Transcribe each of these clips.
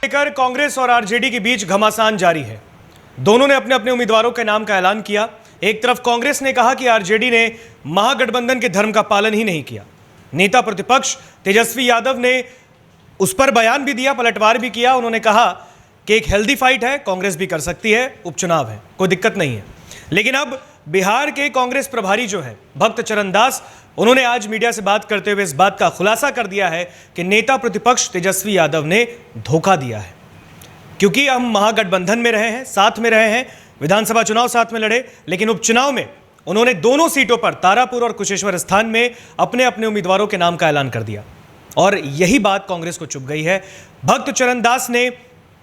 लेकर कांग्रेस और आरजेडी के बीच घमासान जारी है। दोनों ने अपने अपने उम्मीदवारों के नाम का ऐलान किया। एक तरफ कांग्रेस ने कहा कि आरजेडी ने महागठबंधन के धर्म का पालन ही नहीं किया। नेता प्रतिपक्ष तेजस्वी यादव ने उस पर बयान भी दिया, पलटवार भी किया। उन्होंने कहा कि एक हेल्दी फाइट है, कांग्रेस भी कर सकती है, उपचुनाव है, कोई दिक्कत नहीं है। लेकिन अब बिहार के कांग्रेस प्रभारी जो है भक्त चरण दास, उन्होंने आज मीडिया से बात करते हुए इस बात का खुलासा कर दिया है कि नेता प्रतिपक्ष तेजस्वी यादव ने धोखा दिया है, क्योंकि हम महागठबंधन में रहे हैं, साथ में रहे हैं, विधानसभा चुनाव साथ में लड़े, लेकिन उपचुनाव में उन्होंने दोनों सीटों पर तारापुर और कुशेश्वर स्थान में अपने अपने उम्मीदवारों के नाम का ऐलान कर दिया और यही बात कांग्रेस को चुभ गई है। भक्त चरण दास ने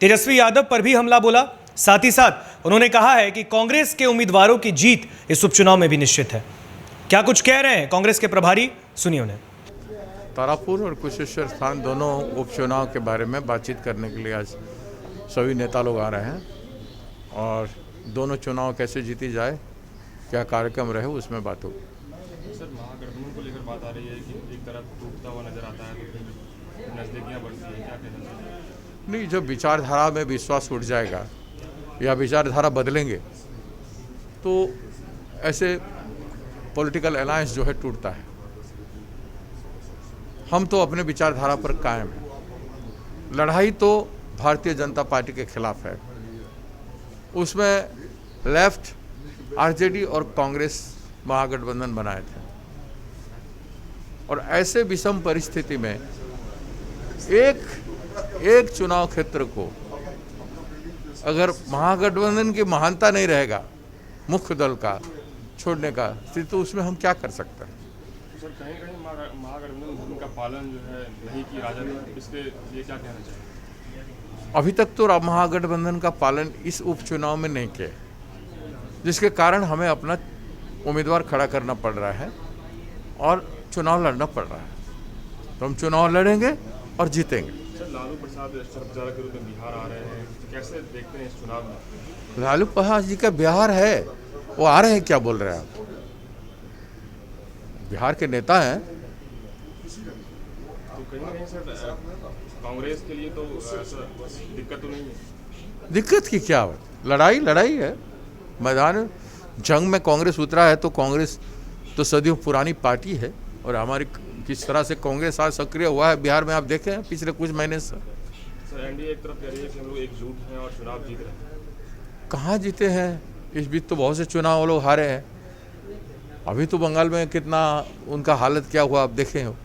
तेजस्वी यादव पर भी हमला बोला। साथ ही साथ उन्होंने कहा है कि कांग्रेस के उम्मीदवारों की जीत इस उपचुनाव में भी निश्चित है। क्या कुछ कह रहे हैं कांग्रेस के प्रभारी, सुनिए उन्हें। तारापुर और कुशेश्वर स्थान दोनों उपचुनाव के बारे में बातचीत करने के लिए आज सभी नेता लोग आ रहे हैं और दोनों चुनाव कैसे जीती जाए, क्या कार्यक्रम रहे, उसमें बात होगी। सर, महागठबंधन को लेकर बात आ रही है कि एक तरफ टूटता हुआ नजर आता है, तो फिर नजदीकियां बढ़ती हैं, क्या कहना चाहिए? नहीं, जब विचारधारा में विश्वास उठ जाएगा या विचारधारा बदलेंगे तो ऐसे पॉलिटिकल अलायंस जो है टूटता है। हम तो अपने विचारधारा पर कायम हैं। लड़ाई तो भारतीय जनता पार्टी के खिलाफ है, उसमें लेफ्ट, आरजेडी और कांग्रेस महागठबंधन बनाए थे और ऐसे विषम परिस्थिति में एक चुनाव क्षेत्र को अगर महागठबंधन की महानता नहीं रहेगा, मुख्य दल का छोड़ने का स्थिति, तो उसमें हम क्या कर सकते हैं? सर, कहीं कहीं महागठबंधन धर्म का पालन जो है नहीं की राजद, इसके लिए क्या कहना चाहिए? अभी तक तो महागठबंधन का पालन इस उपचुनाव में नहीं किया, जिसके कारण हमें अपना उम्मीदवार खड़ा करना पड़ रहा है और चुनाव लड़ना पड़ रहा है। तो हम चुनाव लड़ेंगे और जीतेंगे। सर, लालू प्रसाद प्रचार के रूप में बिहार आ रहे हैं, कैसे देखते हैं इस चुनाव में? लालू प्रसाद जी का बिहार है, वो आ रहे हैं, क्या बोल रहे हैं आप? बिहार के नेता हैं। तो कहीं ना कहीं सर कांग्रेस के लिए तो दिक्कत तो नहीं है? दिक्कत की क्या बात? लड़ाई है। मैदान जंग में कांग्रेस उतरा है तो कांग्रेस तो सदियों पुरानी पार्टी है और हमारी किस तरह से कांग्रेस आज सक्रिय हुआ है बिहार में, आप देखे हैं पिछले कुछ महीने से। सर, एनडीए एक तरफ कह रही है कि हम लोग एकजुट हैं और चुनाव जीत रहे हैं। कहाँ जीते हैं? इस बीच तो बहुत से चुनाव वो लोग हारे हैं। अभी तो बंगाल में कितना उनका हालत क्या हुआ आप देखे हो।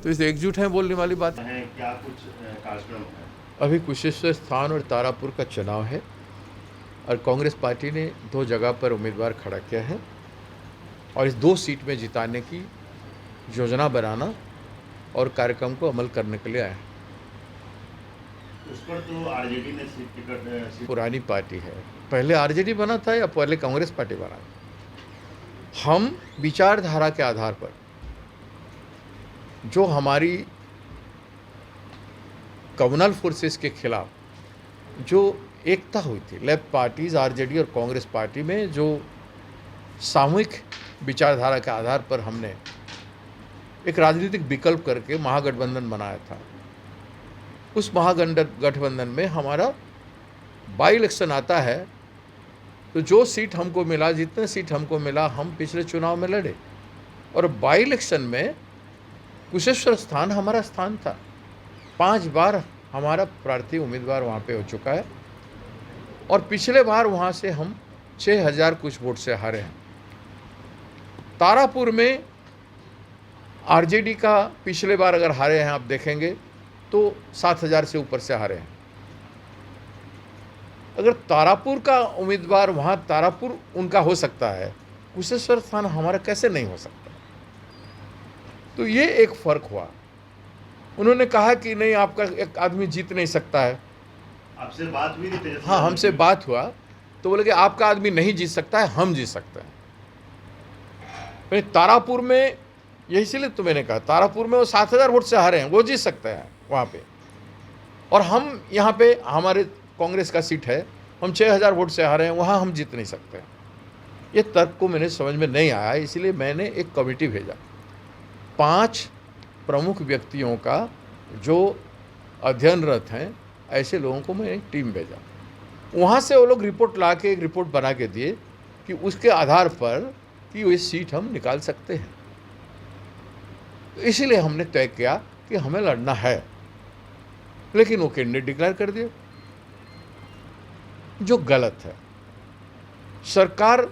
तो इस एकजुट हैं बोलने वाली बात है। क्या कुछ कार्यक्रम है? अभी कुशेश्वर स्थान और तारापुर का चुनाव है और कांग्रेस पार्टी ने 2 जगह पर उम्मीदवार खड़ा किया है और इस 2 सीट में जिताने की योजना बनाना और कार्यक्रम को अमल करने के लिए आए हैं। उस पर तो आरजेडी ने टिकट पुरानी पार्टी है, पहले आरजेडी बना था या पहले कांग्रेस पार्टी बना? हम विचारधारा के आधार पर जो हमारी कम्युनल फोर्सेस के खिलाफ जो एकता हुई थी, लेफ्ट पार्टीज आरजेडी और कांग्रेस पार्टी में, जो सामूहिक विचारधारा के आधार पर हमने एक राजनीतिक विकल्प करके महागठबंधन बनाया था। उस महागठबंधन में हमारा बाई इलेक्शन आता है तो जो सीट हमको मिला, जितने सीट हमको मिला, हम पिछले चुनाव में लड़े और बाई इलेक्शन में कुशेश्वर स्थान हमारा स्थान था। 5 बार हमारा प्रार्थी उम्मीदवार वहाँ पे हो चुका है और पिछले बार वहाँ से हम 6000 कुछ वोट से हारे हैं। तारापुर में आरजेडी का पिछले बार अगर हारे हैं आप देखेंगे तो 7000 से ऊपर से हारे हैं। अगर तारापुर का उम्मीदवार वहाँ तारापुर उनका हो सकता है, कुशेश्वर स्थान हमारा कैसे नहीं हो सकता? तो ये एक फ़र्क हुआ। उन्होंने कहा कि नहीं, आपका एक आदमी जीत नहीं सकता है। आपसे बात हुई थी? हाँ, हमसे बात हुआ तो बोले कि आपका आदमी नहीं जीत सकता है, हम जीत सकते हैं। तारापुर में यही, इसीलिए तो मैंने कहा तारापुर में वो 7000 वोट से हारे हैं, वो जीत सकते हैं वहाँ पे। और हम यहाँ पे हमारे कांग्रेस का सीट है, हम 6000 वोट से हारे हैं, वहाँ हम जीत नहीं सकते। ये तर्क को मैंने समझ में नहीं आया, इसलिए मैंने एक कमेटी भेजा 5 प्रमुख व्यक्तियों का जो अध्ययनरत हैं ऐसे लोगों को मैं एक टीम भेजा। वहाँ से वो लोग रिपोर्ट ला के एक रिपोर्ट बना के दिए कि उसके आधार पर कि ये सीट हम निकाल सकते हैं। इसीलिए हमने तय किया कि हमें लड़ना है, लेकिन वो कैंडिडेट डिक्लेयर कर दिए, जो गलत है। सरकार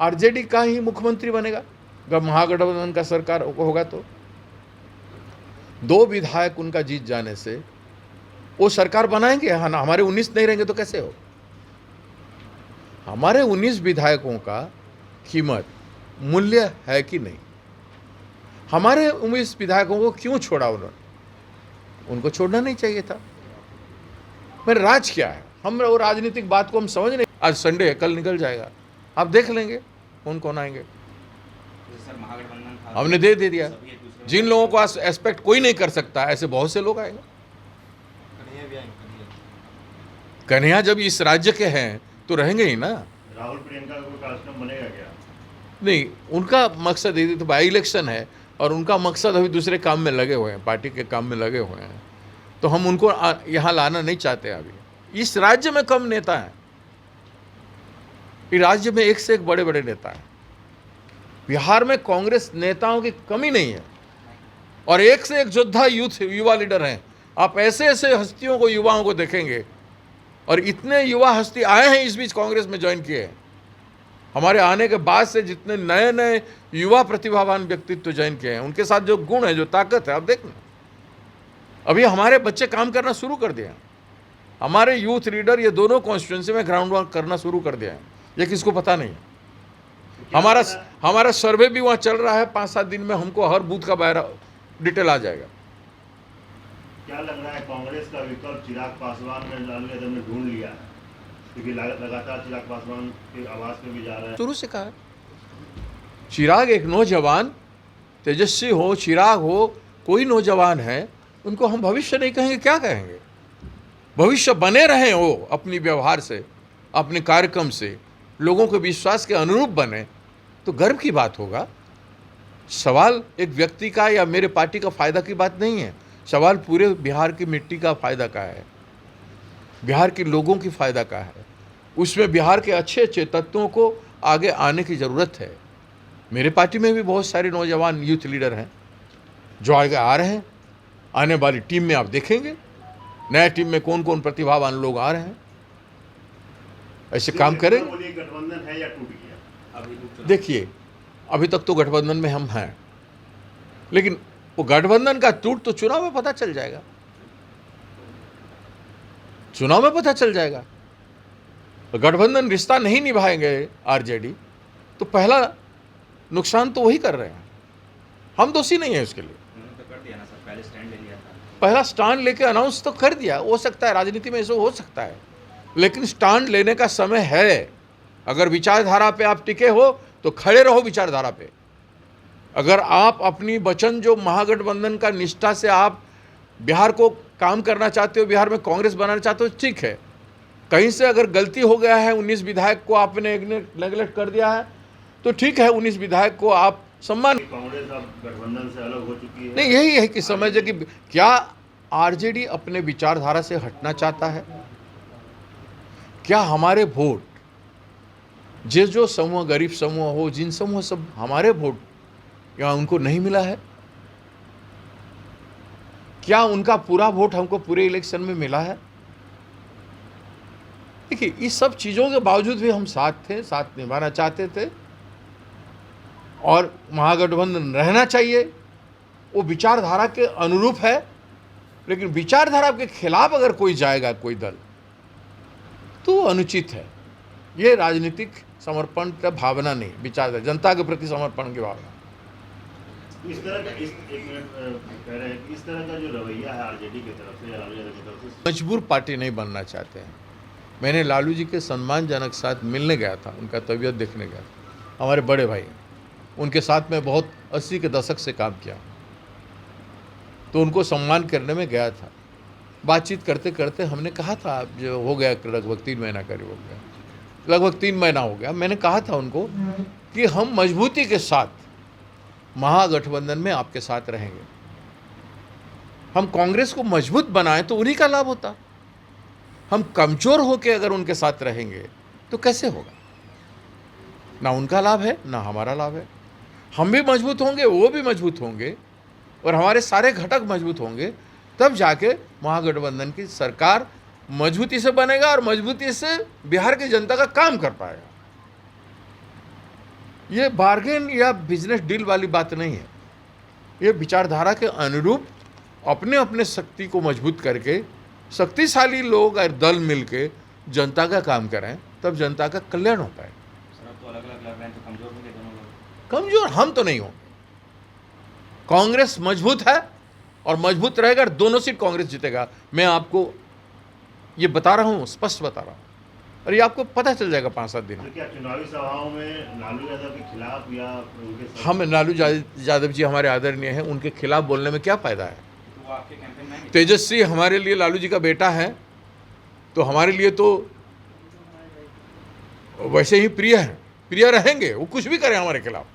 आरजेडी का ही मुख्यमंत्री बनेगा जब महागठबंधन का सरकार होगा तो 2 विधायक उनका जीत जाने से वो सरकार बनाएंगे। हमारे 19 नहीं रहेंगे तो कैसे हो? हमारे 19 विधायकों का कीमत मूल्य है कि नहीं? हमारे 19 विधायकों को क्यों छोड़ा उन्होंने? उनको छोड़ना नहीं चाहिए था। मेरा राज क्या है? हम वो राजनीतिक बात को हम समझ नहीं। आज संडे है, कल निकल जाएगा, आप देख लेंगे कौन कौन आएंगे। हमने दे दिया। जिन लोगों को एस्पेक्ट कोई नहीं कर सकता, ऐसे बहुत से लोग आएंगे। कन्हैया जब इस राज्य के हैं तो रहेंगे ही ना। राहुल प्रियंका का कोई कार्यक्रम बनेगा क्या? नहीं, उनका मकसद यदि तो बाई इलेक्शन है और उनका मकसद अभी दूसरे काम में लगे हुए हैं, पार्टी के काम में लगे हुए हैं, तो हम उनको यहाँ लाना नहीं चाहते। अभी इस राज्य में कम नेता हैं, इस राज्य में एक से एक बड़े बड़े नेता हैं। बिहार में कांग्रेस नेताओं की कमी नहीं है और एक से एक योद्धा युवा लीडर हैं। आप ऐसे ऐसे हस्तियों को, युवाओं को देखेंगे, और इतने युवा हस्ती आए हैं इस बीच कांग्रेस में ज्वाइन किए हैं। हमारे आने के बाद से जितने नए नए युवा प्रतिभावान व्यक्तित्व ज्वाइन किए हैं, उनके साथ जो गुण है, जो ताकत है, आप देखना। अभी हमारे बच्चे काम करना शुरू कर दिए हैं। हमारे यूथ लीडर ये दोनों कॉन्स्टिट्यूंसी में ग्राउंड वर्क करना शुरू कर दिया है। ये किसको पता नहीं है। हमारा सर्वे भी वहाँ चल रहा है। 5-7 दिन में हमको हर बूथ का बाहर डिटेल आ जाएगा। क्या लग रहा है कांग्रेस का विकल्प चिराग पासवान ने लालू यादव ने ढूंढ लिया है? क्योंकि लगातार चिराग पासवान के आवाज पे भी जा रहा है। शुरू से कहा है, चिराग एक नौजवान, तेजस्वी हो, चिराग हो, कोई नौजवान है, उनको हम भविष्य नहीं कहेंगे, क्या कहेंगे? भविष्य बने रहे हो अपनी व्यवहार से, अपने कार्यक्रम से, लोगों के विश्वास के अनुरूप बने तो गर्व की बात होगा। सवाल एक व्यक्ति का या मेरे पार्टी का फायदा की बात नहीं है। सवाल पूरे बिहार की मिट्टी का फायदा का है, बिहार के लोगों की फायदा का है। उसमें बिहार के अच्छे अच्छे तत्वों को आगे आने की ज़रूरत है। मेरे पार्टी में भी बहुत सारे नौजवान यूथ लीडर हैं जो आगे आ रहे हैं। आने वाली टीम में आप देखेंगे नया टीम में कौन कौन प्रतिभावान लोग आ रहे हैं, ऐसे काम करेंगे। गठबंधन है या टूट गया? देखिए, अभी तक तो गठबंधन में हम हैं, लेकिन वो गठबंधन का टूट तो चुनाव में पता चल जाएगा। चुनाव में पता चल जाएगा। गठबंधन रिश्ता नहीं निभाएंगे आरजेडी तो पहला नुकसान तो वही कर रहे हैं। हम दोषी नहीं है उसके लिए। पहला स्टैंड लेके अनाउंस तो कर दिया। हो सकता है राजनीति में ऐसा हो सकता है, लेकिन स्टैंड लेने का समय है। अगर विचारधारा पे आप टिके हो तो खड़े रहो विचारधारा पे। अगर आप अपनी वचन जो महागठबंधन का निष्ठा से आप बिहार को काम करना चाहते हो, बिहार में कांग्रेस बनाना चाहते हो, ठीक है। कहीं से अगर गलती हो गया है, 19 विधायक को आपने नेगलेक्ट कर दिया है, तो ठीक है, 19 विधायक को आप सम्मान। कांग्रेस अब गठबंधन से अलग हो चुकी है। नहीं, यही है कि समझे कि क्या आरजेडी अपने विचारधारा से हटना चाहता है? क्या हमारे वोट, जो समूह, गरीब समूह हो, जिन समूह, सब हमारे वोट क्या उनको नहीं मिला है? क्या उनका पूरा वोट हमको पूरे इलेक्शन में मिला है? देखिए, इस सब चीज़ों के बावजूद भी हम साथ थे, साथ निभाना चाहते थे और महागठबंधन रहना चाहिए। वो विचारधारा के अनुरूप है, लेकिन विचारधारा के खिलाफ अगर कोई जाएगा, कोई दल, तो वो अनुचित है। ये राजनीतिक समर्पण का भावना नहीं, विचारधारा, जनता के प्रति समर्पण की भावना। इस तरह का एक मिनट कह रहे हैं कि इस तरह का जो रवैया है आरजेडी की तरफ से या लालू यादव की तरफ से, मजबूर पार्टी नहीं बनना चाहते हैं। मैंने लालू जी के सम्मानजनक साथ मिलने गया था, उनका तबीयत देखने गया था। हमारे बड़े भाई, उनके साथ में बहुत 80 के दशक से काम किया, तो उनको सम्मान करने में गया था। बातचीत करते करते हमने कहा था, जो हो गया लगभग 3 महीना करीब हो गया, लगभग 3 महीना हो गया, मैंने कहा था उनको कि हम मजबूती के साथ महागठबंधन में आपके साथ रहेंगे। हम कांग्रेस को मजबूत बनाएं तो उन्हीं का लाभ होता। हम कमज़ोर होकर अगर उनके साथ रहेंगे तो कैसे होगा? ना उनका लाभ है ना हमारा लाभ है। हम भी मजबूत होंगे, वो भी मजबूत होंगे और हमारे सारे घटक मजबूत होंगे, तब जाके महागठबंधन की सरकार मजबूती से बनेगा और मजबूती से बिहार की जनता का काम कर पाएगा। ये बार्गेन या बिजनेस डील वाली बात नहीं है। ये विचारधारा के अनुरूप अपने अपने शक्ति को मजबूत करके शक्तिशाली लोग और दल मिलके जनता का काम करें, तब जनता का कल्याण हो पाए। सर अब तो अलग अलग लग रहे हैं, तो कमजोर होंगे दोनों लोग। कमजोर हम तो नहीं होंगे। कांग्रेस मजबूत है और मजबूत रहेगा, दोनों सीट कांग्रेस जीतेगा। मैं आपको ये बता रहा हूँ, स्पष्ट बता रहा हूँ, और ये आपको पता चल जाएगा 5-7 दिन में। तो क्या चुनावी सभाओं में लालू यादव के खिलाफ या उनके साथ? हम लालू यादव जी हमारे आदरणीय हैं, उनके खिलाफ बोलने में क्या फायदा है? तो वो आपके कैंपेन में आएंगे? तेजस्वी हमारे लिए लालू जी का बेटा है, तो हमारे लिए तो वैसे ही प्रिय है, प्रिय रहेंगे। वो कुछ भी करें हमारे खिलाफ,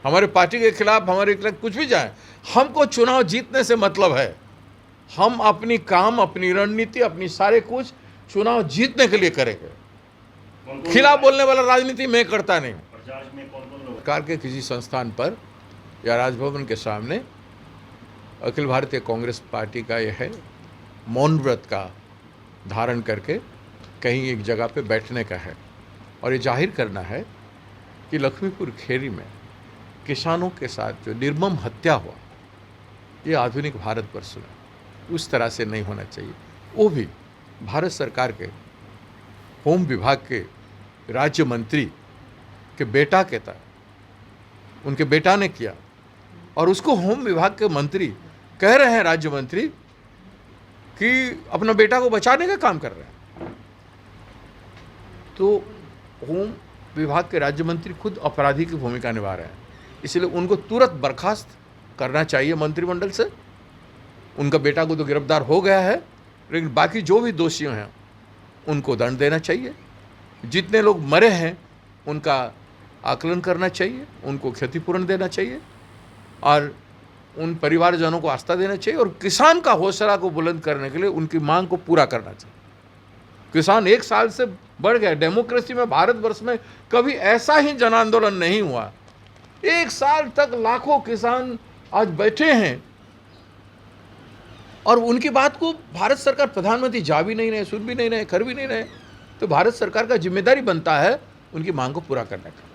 हमारे पार्टी के खिलाफ, हमारे खिलाफ कुछ भी जाए, हमको चुनाव जीतने से मतलब है। हम अपनी काम, अपनी रणनीति, अपनी सारे कुछ चुनाव जीतने के लिए करेंगे। कौन-कौन खिलाफ बोलने वाला राजनीति मैं करता नहीं हूँ। प्रचार में कौन-कौन लोग? सरकार के किसी संस्थान पर या राजभवन के सामने अखिल भारतीय कांग्रेस पार्टी का यह है मौन व्रत का धारण करके कहीं एक जगह पे बैठने का है और ये जाहिर करना है कि लक्ष्मीपुर खेरी में किसानों के साथ जो निर्मम हत्या हुआ, ये आधुनिक भारतवर्ष में उस तरह से नहीं होना चाहिए। वो भी भारत सरकार के होम विभाग के राज्य मंत्री के बेटा के तहत उनके बेटा ने किया और उसको होम विभाग के मंत्री कह रहे हैं, राज्य मंत्री, कि अपना बेटा को बचाने का काम कर रहे हैं। तो होम विभाग के राज्य मंत्री खुद अपराधी की भूमिका निभा रहे हैं, इसलिए उनको तुरंत बर्खास्त करना चाहिए मंत्रिमंडल से। उनका बेटा को तो गिरफ्तार हो गया है, लेकिन बाकी जो भी दोषी हैं उनको दंड देना चाहिए। जितने लोग मरे हैं उनका आकलन करना चाहिए, उनको क्षतिपूर्ण देना चाहिए और उन परिवारजनों को आस्था देना चाहिए और किसान का हौसला को बुलंद करने के लिए उनकी मांग को पूरा करना चाहिए। किसान 1 साल से बढ़ गया। डेमोक्रेसी में, भारतवर्ष में कभी ऐसा ही जन आंदोलन नहीं हुआ। 1 साल तक लाखों किसान आज बैठे हैं और उनकी बात को भारत सरकार, प्रधानमंत्री जा भी नहीं रहे, सुन भी नहीं रहे, कर भी नहीं रहे। तो भारत सरकार का जिम्मेदारी बनता है उनकी मांग को पूरा करने का।